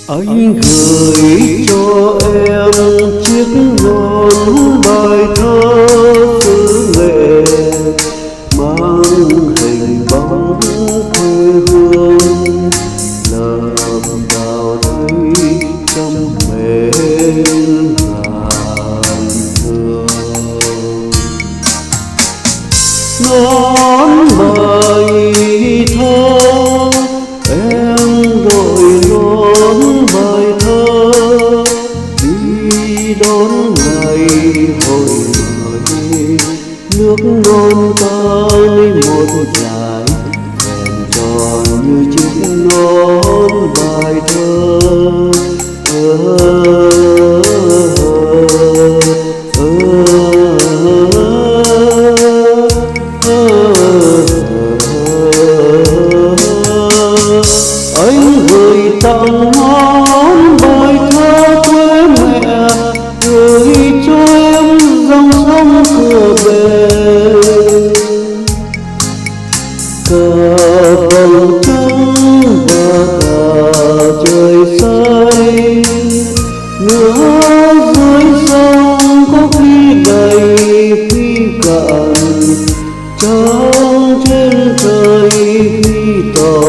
Anh gửi cho em chiếc nón bài thơ xứ nghệ mang hình bóng quê hương lợp vào đây trong mến ngàn thương. Nón bài thơ em đội nón bài thơ đi đón ngày hồi mới nước non ta lấy một dải vẹn tròn như chiếc nón bài thơ. Anh gửi tặng nón bài thơ quê mẹ, gửi cho em dòng sông cửa bể. Cả vầng trăng và cả trời xanh, nước dưới sông có khi đầy khi cạn, trăng trên trời khi tỏ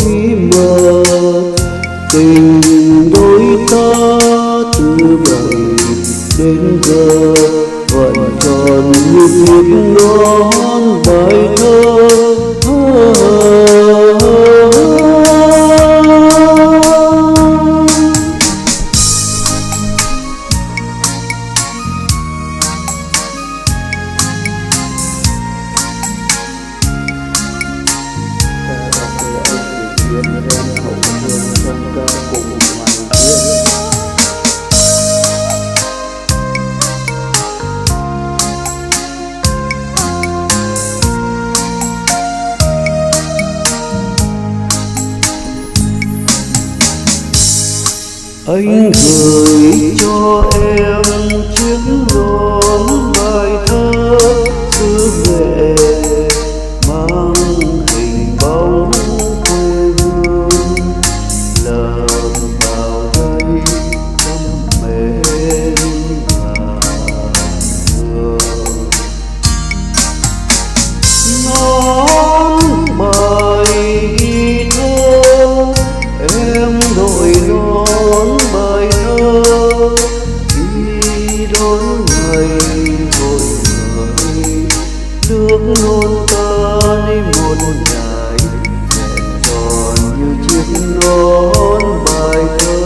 khi mờ. Tình đôi ta từ bấy đến giờ vẫn còn như chiếc nón bài thơ. Anh gửi cho em chiếc nón bài thơ xứ nghệ mang hình bóng quê hương lợp vào đây trong mến ngàn thương. Nón bài thơ em đội nón bài thơ đi đón ngày hồi mới nước non ta đi một ngày vẹn tròn như chiếc nón bài thơ.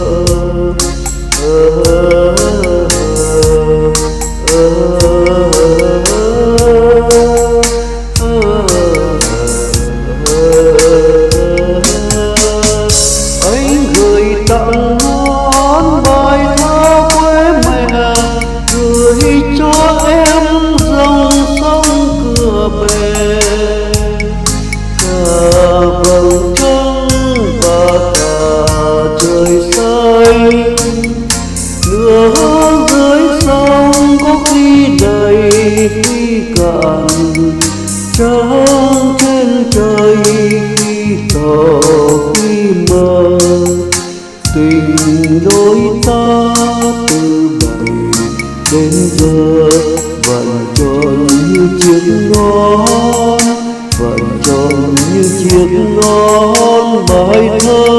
Anh gửi tặng nón bài thơ quê mẹ, gửi cho em dòng sông cửa bể. Cả vầng trăng và cả trời xanh, nước dưới sông có khi đầy khi cạn, trăng trên trời khi tỏ khi mờ. Tình đôi ta từ bấy đến giờ vẫn tròn như chiếc nón, vẫn tròn như chiếc nón bài thơ.